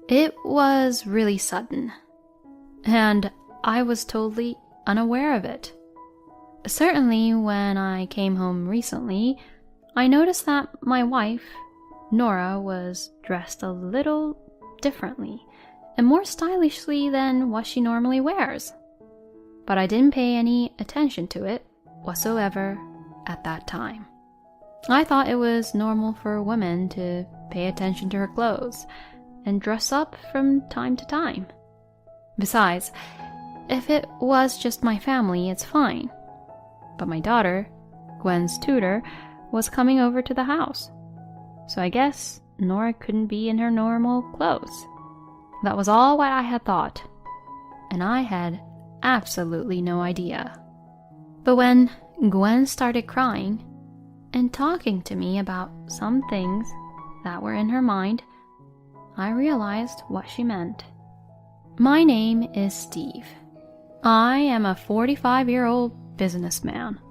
It was really sudden, and I was totally unaware of it. Certainly, when I came home recently, I noticed that my wife, Nora, was dressed a little differently and more stylishly than what she normally wears. But I didn't pay any attention to it whatsoever at that time. I thought it was normal for women to pay attention to her clothes and dress up from time to time. Besides, if it was just my family, it's fine. But my daughter, Gwen's tutor, was coming over to the house. So I guess Nora couldn't be in her normal clothes. That was all what I had thought, and I had absolutely no idea. But when Gwen started crying and talking to me about some things that were in her mind, I realized what she meant. My name is Steve. I am a 45-year-old businessman.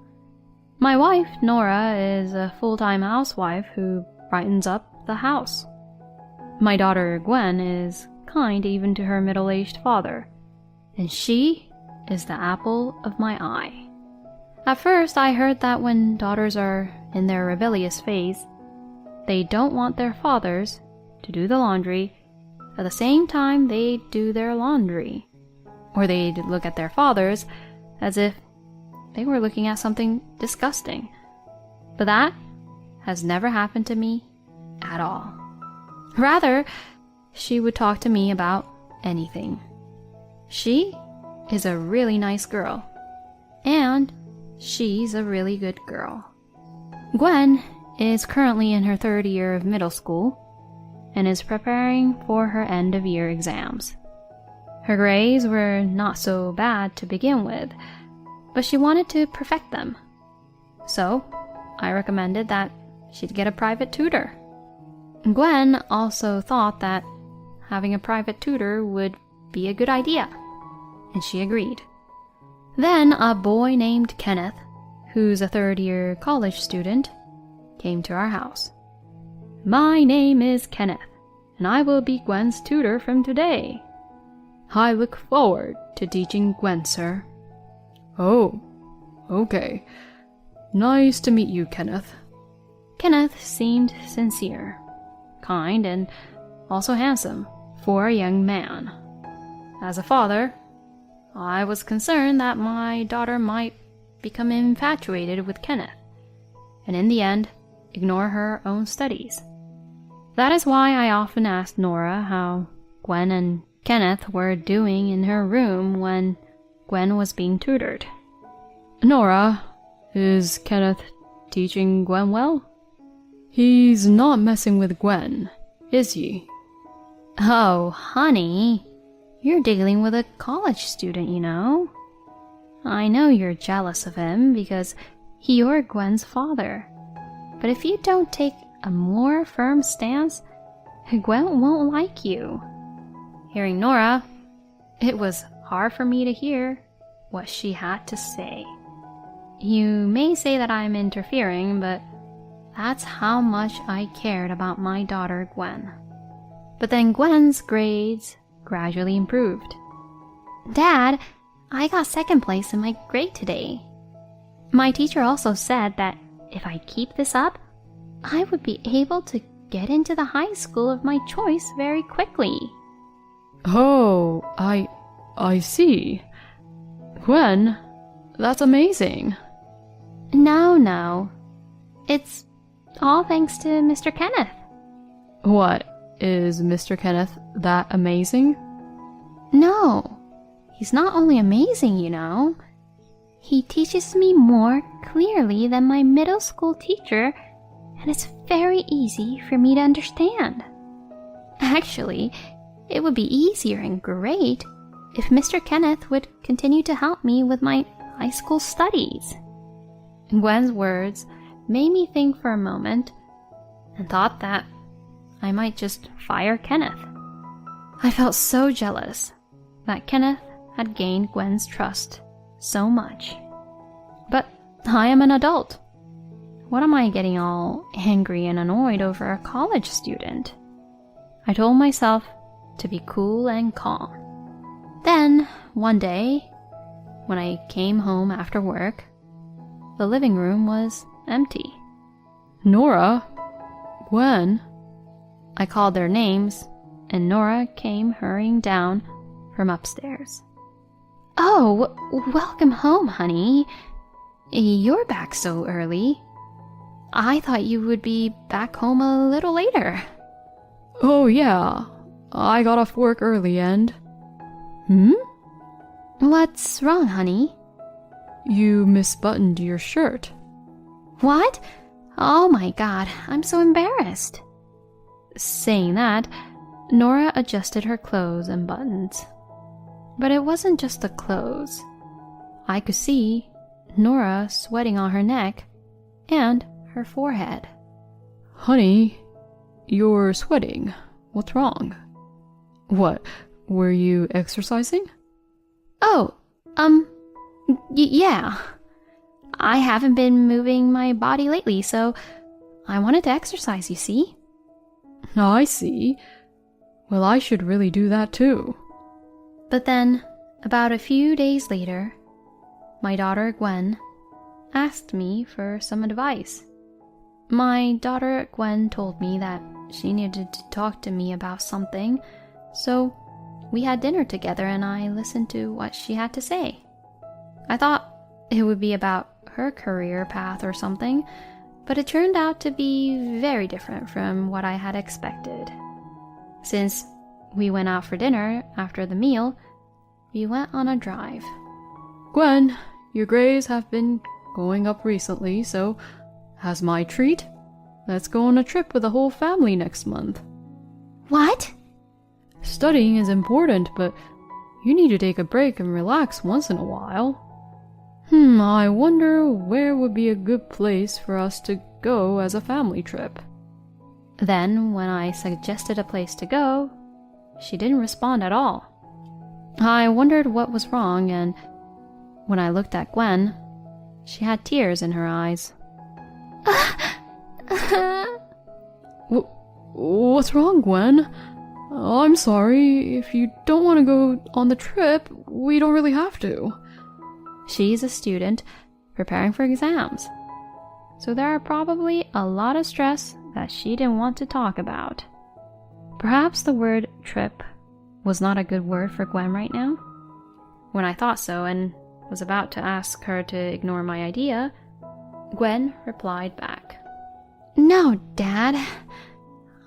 My wife, Nora, is a full-time housewife who brightens up the house. My daughter, Gwen, is kind even to her middle-aged father, and she is the apple of my eye. At first, I heard that when daughters are in their rebellious phase, they don't want their fathers to do the laundry at the same time they do their laundry, or they'd look at their fathers as if they were looking at something disgusting. But that has never happened to me at all. Rather, she would talk to me about anything. She is a really nice girl, and she's a really good girl. Gwen is currently in her third year of middle school and is preparing for her end-of-year exams. Her grades were not so bad to begin with, but she wanted to perfect them. So I recommended that she'd get a private tutor. Gwen also thought that having a private tutor would be a good idea, and she agreed. Then a boy named Kenneth, who's a third-year college student, came to our house. "My name is Kenneth, and I will be Gwen's tutor from today. I look forward to teaching Gwen, sir." "Oh, okay. Nice to meet you, Kenneth." Kenneth seemed sincere, kind, and also handsome for a young man. As a father, I was concerned that my daughter might become infatuated with Kenneth, and in the end, ignore her own studies. That is why I often asked Nora how Gwen and Kenneth were doing in her room when Gwen was being tutored. "Nora, is Kenneth teaching Gwen well? He's not messing with Gwen, is he?" "Oh, honey, you're dealing with a college student, you know. I know you're jealous of him because you're Gwen's father. But if you don't take a more firm stance, Gwen won't like you." Hearing Nora, it was hard for me to hear what she had to say. You may say that I'm interfering, but that's how much I cared about my daughter Gwen. But then Gwen's grades gradually improved. "Dad, I got second place in my grade today. My teacher also said that if I keep this up, I would be able to get into the high school of my choice very quickly." "Oh, I see. Gwen, that's amazing." No. It's all thanks to Mr. Kenneth." "What, is Mr. Kenneth that amazing?" "No, he's not only amazing, you know. He teaches me more clearly than my middle school teacher, and it's very easy for me to understand. Actually, it would be easier and great if Mr. Kenneth would continue to help me with my high school studies." Gwen's words made me think for a moment and thought that I might just fire Kenneth. I felt so jealous that Kenneth had gained Gwen's trust so much. But I am an adult. What am I getting all angry and annoyed over a college student? I told myself to be cool and calm. Then, one day, when I came home after work, the living room was empty. Nora? Gwen? I called their names, and Nora came hurrying down from upstairs. Oh, welcome home, honey. You're back so early. I thought you would be back home a little later. Oh yeah, I got off work early and... What's wrong, honey? You misbuttoned your shirt. What? Oh my god, I'm so embarrassed. Saying that, Nora adjusted her clothes and buttons. But it wasn't just the clothes. I could see Nora sweating on her neck and her forehead. Honey, you're sweating. What's wrong? What, were you exercising? Oh, yeah. I haven't been moving my body lately, so I wanted to exercise, you see? I see. Well, I should really do that too. But then, about a few days later, my daughter Gwen asked me for some advice. My daughter Gwen told me that she needed to talk to me about something, so we had dinner together and I listened to what she had to say. I thought it would be about her career path or something, but it turned out to be very different from what I had expected. Since we went out for dinner after the meal, we went on a drive. Gwen, your grades have been going up recently, so as my treat, let's go on a trip with the whole family next month. What? Studying is important, but you need to take a break and relax once in a while. I wonder where would be a good place for us to go as a family trip. Then, when I suggested a place to go, she didn't respond at all. I wondered what was wrong, and when I looked at Gwen, she had tears in her eyes. What's wrong, Gwen? I'm sorry. If you don't want to go on the trip, we don't really have to. She's a student preparing for exams, so there are probably a lot of stress that she didn't want to talk about. Perhaps the word trip was not a good word for Gwen right now. When I thought so and was about to ask her to ignore my idea, Gwen replied back. No, Dad.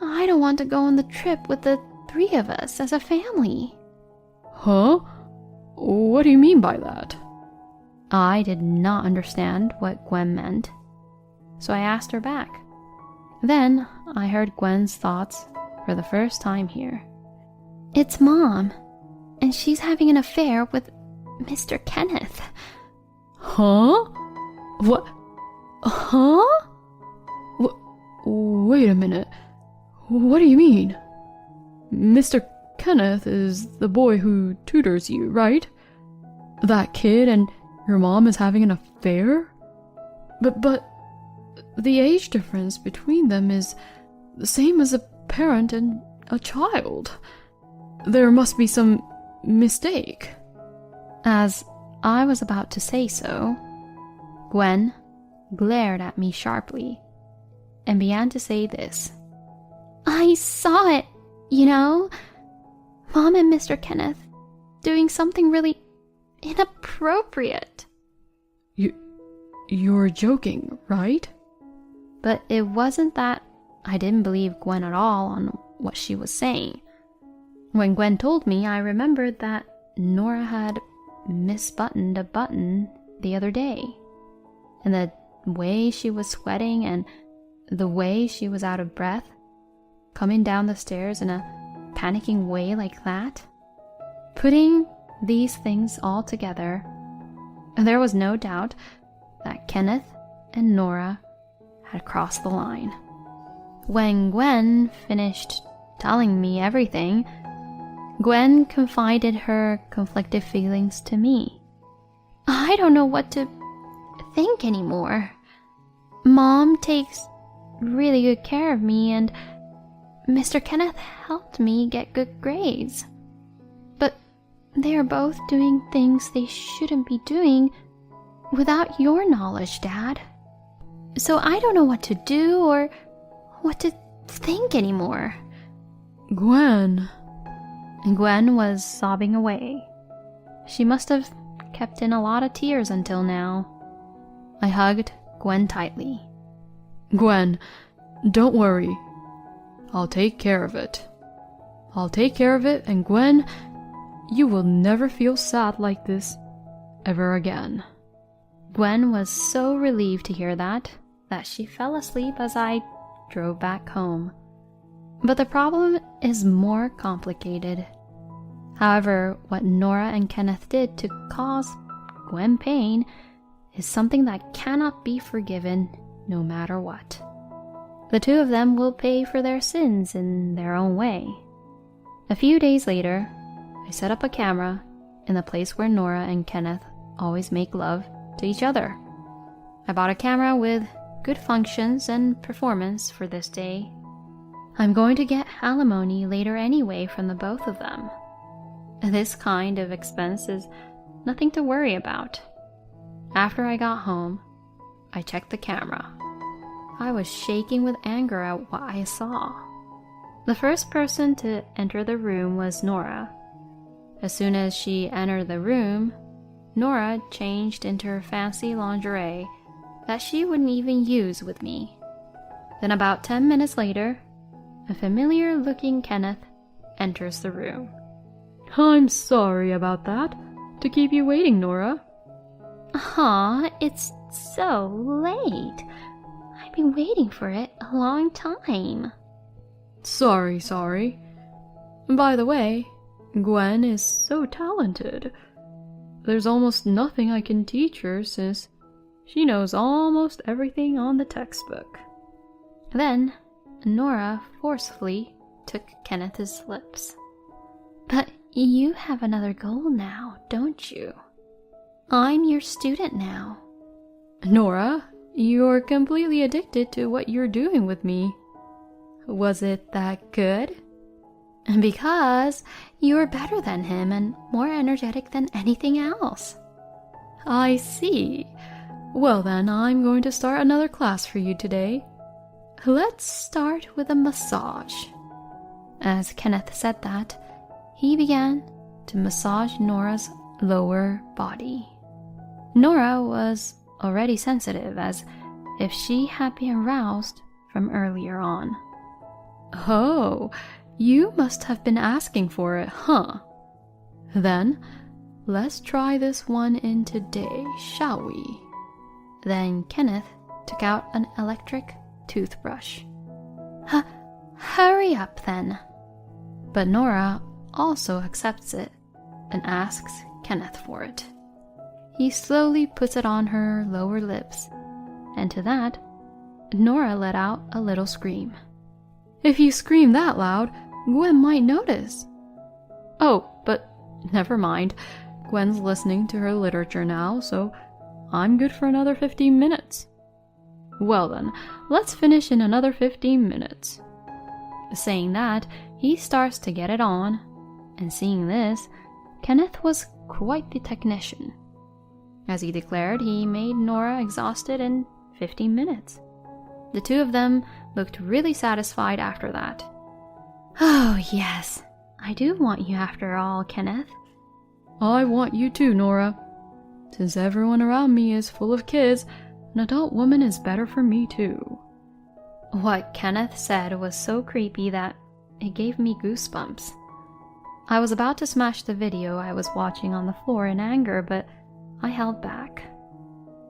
I don't want to go on the trip with the three of us as a family. Huh? What do you mean by that? I did not understand what Gwen meant, so I asked her back. Then I heard Gwen's thoughts for the first time here. It's Mom, and she's having an affair with Mr. Kenneth. Huh? What? Huh? Wait a minute. What do you mean? Mr. Kenneth is the boy who tutors you, right? That kid and your mom is having an affair? But the age difference between them is the same as a parent and a child. There must be some mistake. As I was about to say so, Gwen glared at me sharply and began to say this. I saw it, you know. Mom and Mr. Kenneth doing something really inappropriate. You're joking, right? But it wasn't that I didn't believe Gwen at all on what she was saying. When Gwen told me, I remembered that Nora had misbuttoned a button the other day. And the way she was sweating and the way she was out of breath, coming down the stairs in a panicking way like that. Putting these things all together, there was no doubt that Kenneth and Nora had crossed the line. When Gwen finished telling me everything, Gwen confided her conflicted feelings to me. I don't know what to think anymore. Mom takes really good care of me, and Mr. Kenneth helped me get good grades. But they are both doing things they shouldn't be doing without your knowledge, Dad. So I don't know what to do or what to think anymore. Gwen. Gwen was sobbing away. She must have kept in a lot of tears until now. I hugged Gwen tightly. Gwen, don't worry. I'll take care of it. I'll take care of it, and Gwen, you will never feel sad like this ever again. Gwen was so relieved to hear that she fell asleep as I drove back home. But the problem is more complicated. However, what Nora and Kenneth did to cause Gwen pain is something that cannot be forgiven no matter what. The two of them will pay for their sins in their own way. A few days later, I set up a camera in the place where Nora and Kenneth always make love to each other. I bought a camera with good functions and performance for this day. I'm going to get alimony later anyway from the both of them. This kind of expense is nothing to worry about. After I got home, I checked the camera. I was shaking with anger at what I saw. The first person to enter the room was Nora. As soon as she entered the room, Nora changed into her fancy lingerie that she wouldn't even use with me. Then about 10 minutes later, a familiar-looking Kenneth enters the room. I'm sorry about that. To keep you waiting, Nora. Aw, it's so late. I've been waiting for it a long time. Sorry. By the way, Gwen is so talented. There's almost nothing I can teach her since she knows almost everything on the textbook. Then, Nora forcefully took Kenneth's lips. But you have another goal now, don't you? I'm your student now. Nora, you're completely addicted to what you're doing with me. Was it that good? Because you're better than him and more energetic than anything else. I see. Well then, I'm going to start another class for you today. Let's start with a massage. As Kenneth said that, he began to massage Nora's lower body. Nora was already sensitive, as if she had been aroused from earlier on. Oh, you must have been asking for it, huh? Then, let's try this one in today, shall we? Then Kenneth took out an electric toothbrush. Hurry up then. But Nora also accepts it and asks Kenneth for it. He slowly puts it on her lower lips, and to that, Nora let out a little scream. If you scream that loud, Gwen might notice. Oh, but never mind. Gwen's listening to her literature now, so I'm good for another 15 minutes. Well then, let's finish in another 15 minutes. Saying that, he starts to get it on, and seeing this, Kenneth was quite the technician. As he declared, he made Nora exhausted in 15 minutes. The two of them looked really satisfied after that. Oh yes, I do want you after all, Kenneth. I want you too, Nora. Since everyone around me is full of kids, an adult woman is better for me too. What Kenneth said was so creepy that it gave me goosebumps. I was about to smash the video I was watching on the floor in anger, but I held back.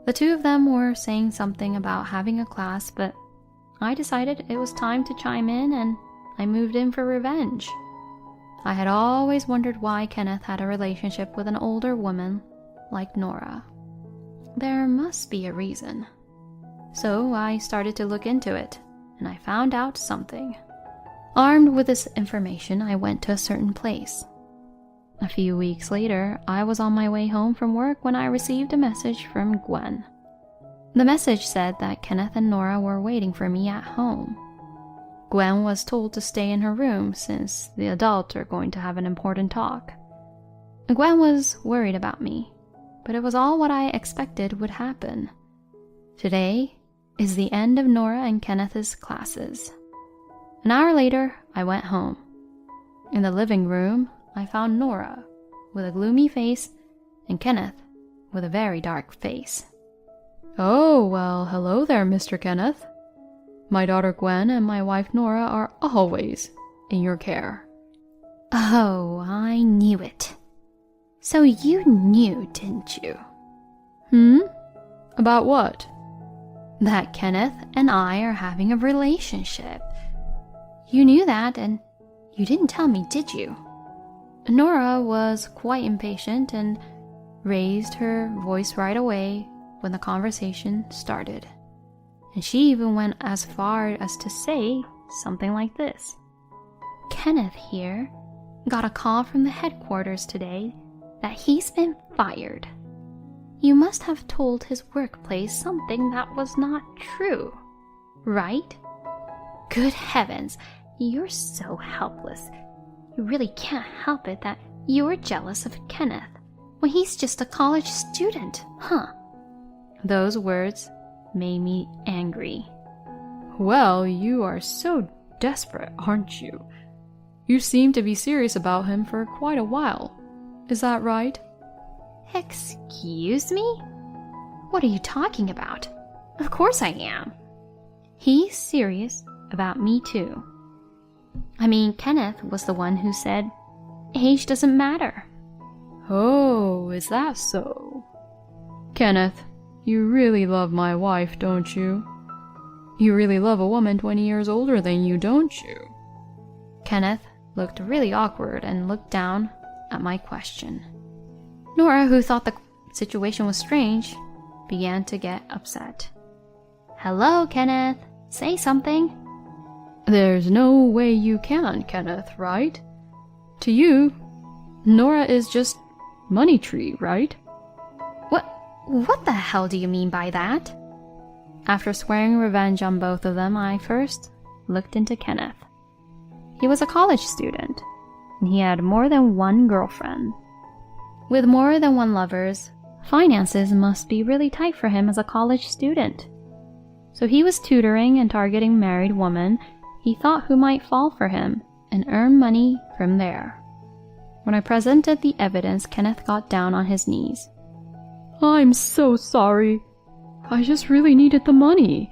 The two of them were saying something about having a class, but I decided it was time to chime in, and I moved in for revenge. I had always wondered why Kenneth had a relationship with an older woman like Nora. There must be a reason. So I started to look into it, and I found out something. Armed with this information, I went to a certain place. A few weeks later, I was on my way home from work when I received a message from Gwen. The message said that Kenneth and Nora were waiting for me at home. Gwen was told to stay in her room since the adults are going to have an important talk. Gwen was worried about me, but it was all what I expected would happen. Today is the end of Nora and Kenneth's classes. An hour later, I went home. In the living room, I found Nora with a gloomy face and Kenneth with a very dark face. Oh, well, hello there, Mr. Kenneth. My daughter Gwen and my wife Nora are always in your care. Oh, I knew it. So you knew, didn't you? About what? That Kenneth and I are having a relationship. You knew that, and you didn't tell me, did you? Nora was quite impatient and raised her voice right away when the conversation started. And she even went as far as to say something like this. Kenneth here got a call from the headquarters today that he's been fired. You must have told his workplace something that was not true, right? Good heavens, you're so helpless. You really can't help it that you're jealous of Kenneth when he's just a college student, huh? Those words made me angry. Well, you are so desperate, aren't you? You seem to be serious about him for quite a while. Is that right? Excuse me? What are you talking about? Of course I am. He's serious about me too. I mean, Kenneth was the one who said, age doesn't matter. Oh, is that so? Kenneth, you really love my wife, don't you? You really love a woman 20 years older than you, don't you? Kenneth looked really awkward and looked down at my question. Nora, who thought the situation was strange, began to get upset. Hello, Kenneth. Say something. There's no way you can, Kenneth, right? To you, Nora is just money tree, right? What the hell do you mean by that? After swearing revenge on both of them, I first looked into Kenneth. He was a college student, and he had more than one girlfriend. With more than one lovers, finances must be really tight for him as a college student. So he was tutoring and targeting married women he thought who might fall for him and earn money from there. When I presented the evidence, Kenneth got down on his knees. I'm so sorry. I just really needed the money.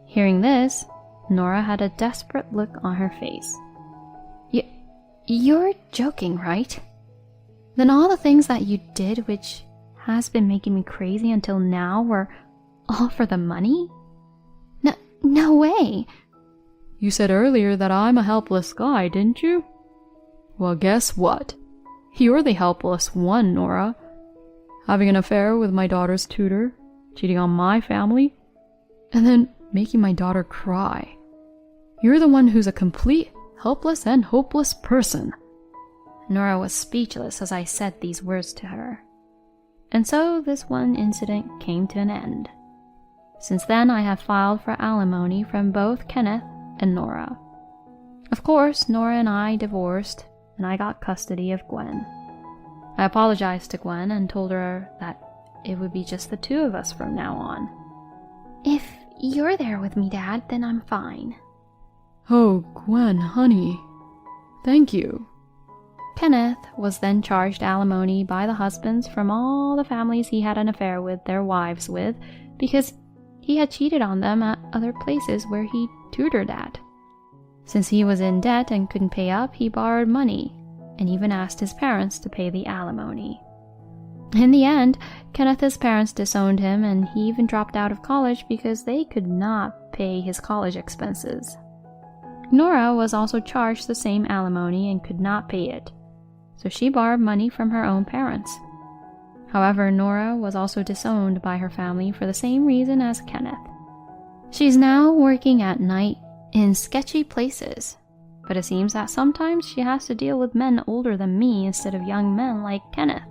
Hearing this, Nora had a desperate look on her face. You're joking, right? Then all the things that you did, which has been making me crazy until now, were all for the money? No way. You said earlier that I'm a helpless guy, didn't you? Well, guess what? You're the helpless one, Nora. Having an affair with my daughter's tutor, cheating on my family, and then making my daughter cry. You're the one who's a complete, helpless and hopeless person. Nora was speechless as I said these words to her. And so this one incident came to an end. Since then, I have filed for alimony from both Kenneth and Nora. Of course, Nora and I divorced, and I got custody of Gwen. I apologized to Gwen and told her that it would be just the two of us from now on. If you're there with me, Dad, then I'm fine. Oh, Gwen, honey. Thank you. Kenneth was then charged alimony by the husbands from all the families he had an affair with their wives with, because he had cheated on them at other places where he tutored at. Since he was in debt and couldn't pay up, he borrowed money and even asked his parents to pay the alimony. In the end, Kenneth's parents disowned him, and he even dropped out of college because they could not pay his college expenses. Nora was also charged the same alimony and could not pay it, so she borrowed money from her own parents. However, Nora was also disowned by her family for the same reason as Kenneth. She's now working at night in sketchy places, but it seems that sometimes she has to deal with men older than me instead of young men like Kenneth,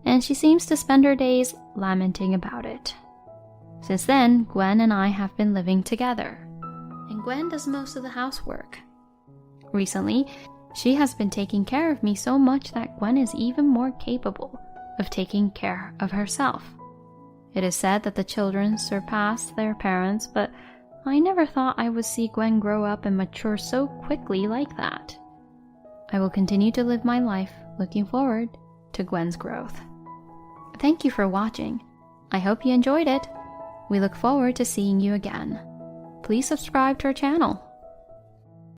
and she seems to spend her days lamenting about it. Since then, Gwen and I have been living together, and Gwen does most of the housework. Recently, she has been taking care of me so much that Gwen is even more capable of taking care of herself. It is said that the children surpass their parents, but I never thought I would see Gwen grow up and mature so quickly like that. I will continue to live my life looking forward to Gwen's growth. Thank you for watching. I hope you enjoyed it. We look forward to seeing you again. Please subscribe to our channel.